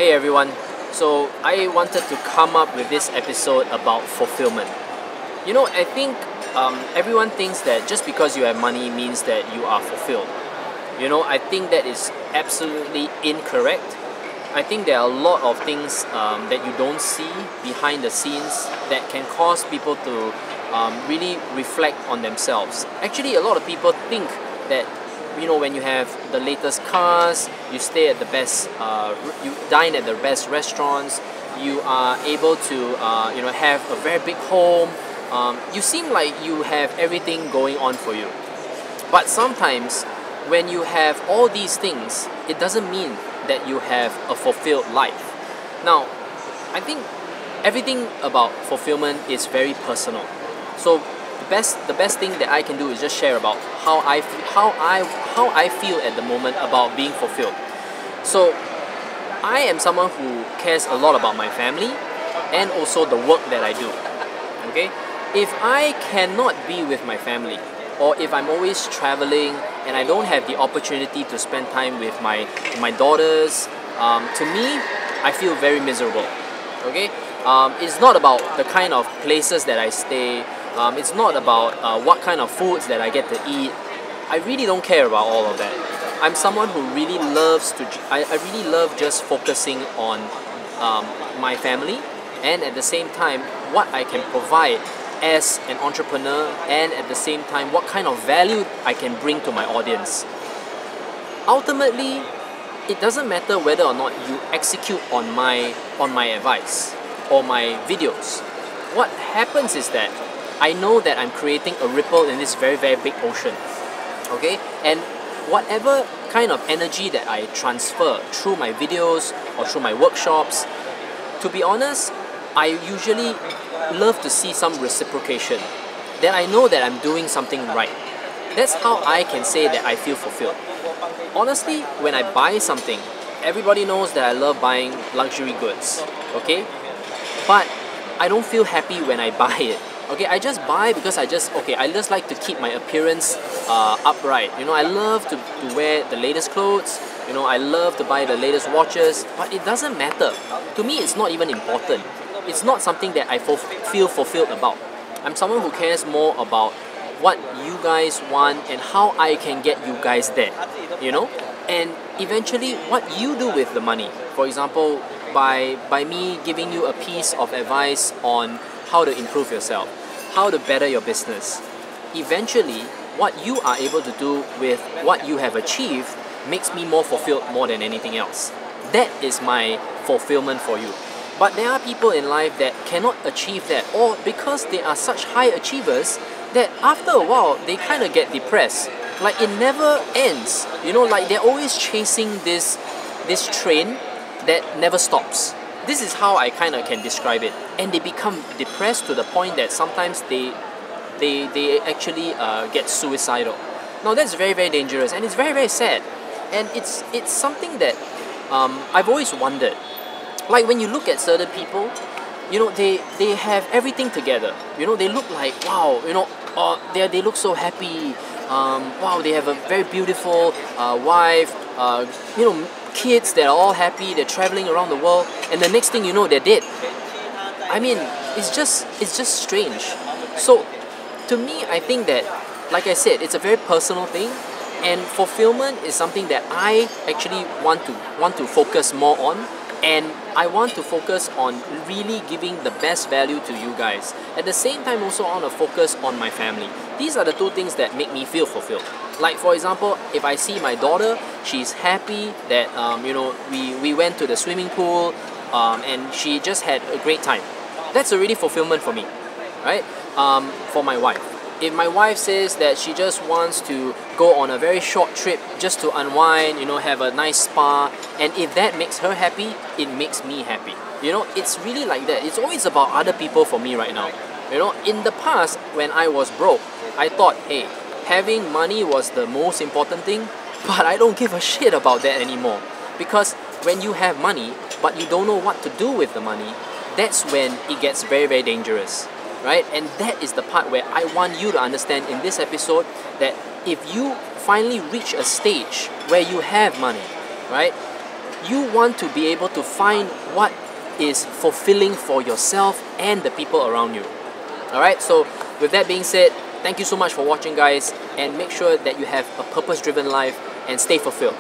Hey everyone, so I wanted to come up with this episode about fulfillment. I think everyone thinks that just because you have money means that you are fulfilled. I think that is absolutely incorrect. I think there are a lot of things that you don't see behind the scenes that can cause people to really reflect on themselves. Actually, a lot of people think that when you have the latest cars, you stay at the best, you dine at the best restaurants, you are able to have a very big home. You seem like you have everything going on for you. But sometimes when you have all these things, it doesn't mean that you have a fulfilled life. Now, I think everything about fulfillment is very personal. So the best thing that I can do is just share about how I feel at the moment about being fulfilled. So I am someone who cares a lot about my family and also the work that I do. Okay? If I cannot be with my family, or if I'm always traveling and I don't have the opportunity to spend time with my daughters, to me, I feel very miserable. Okay? It's not about the kind of places that I stay. It's not about what kind of foods that I get to eat. I really don't care about all of that. I'm someone who really loves to. I really love just focusing on my family, and at the same time, what I can provide as an entrepreneur, and at the same time, what kind of value I can bring to my audience. Ultimately, it doesn't matter whether or not you execute on my advice or my videos. What happens is that I know that I'm creating a ripple in this very, very big ocean. Okay? And whatever kind of energy that I transfer through my videos or through my workshops, to be honest, I usually love to see some reciprocation. That I know that I'm doing something right. That's how I can say that I feel fulfilled. Honestly, when I buy something, everybody knows that I love buying luxury goods. Okay? But I don't feel happy when I buy it. Okay, I just buy because I just like to keep my appearance upright. I love to wear the latest clothes. I love to buy the latest watches. But it doesn't matter. To me, it's not even important. It's not something that I feel fulfilled about. I'm someone who cares more about what you guys want and how I can get you guys there. And eventually what you do with the money. For example, by me giving you a piece of advice on how to improve yourself, how to better your business. Eventually, what you are able to do with what you have achieved makes me more fulfilled more than anything else. That is my fulfillment for you. But there are people in life that cannot achieve that, or because they are such high achievers that after a while they kind of get depressed. Like it never ends. Like they're always chasing this train that never stops. This is how I kind of can describe it. And they become depressed to the point that sometimes they actually get suicidal. Now that's very, very dangerous, and it's very, very sad. And it's something that I've always wondered. Like when you look at certain people, they have everything together. They look like, wow, they look so happy. Wow, they have a very beautiful wife. Kids that are all happy. They're traveling around the world, and the next thing you know, they're dead. I mean, it's just strange. So, to me, I think that, like I said, it's a very personal thing, and fulfillment is something that I actually want to focus more on. And I want to focus on really giving the best value to you guys. At the same time, also I want to focus on my family. These are the two things that make me feel fulfilled. Like for example, if I see my daughter, she's happy that we went to the swimming pool and she just had a great time. That's already fulfillment for me, right? For my wife. If my wife says that she just wants to go on a very short trip just to unwind, have a nice spa, and if that makes her happy, it makes me happy. It's really like that. It's always about other people for me right now. In the past, when I was broke, I thought, hey, having money was the most important thing, but I don't give a shit about that anymore. Because when you have money, but you don't know what to do with the money, that's when it gets very, very dangerous. Right? And that is the part where I want you to understand in this episode that if you finally reach a stage where you have money, right? You want to be able to find what is fulfilling for yourself and the people around you. Alright, so with that being said, thank you so much for watching, guys, and make sure that you have a purpose-driven life and stay fulfilled.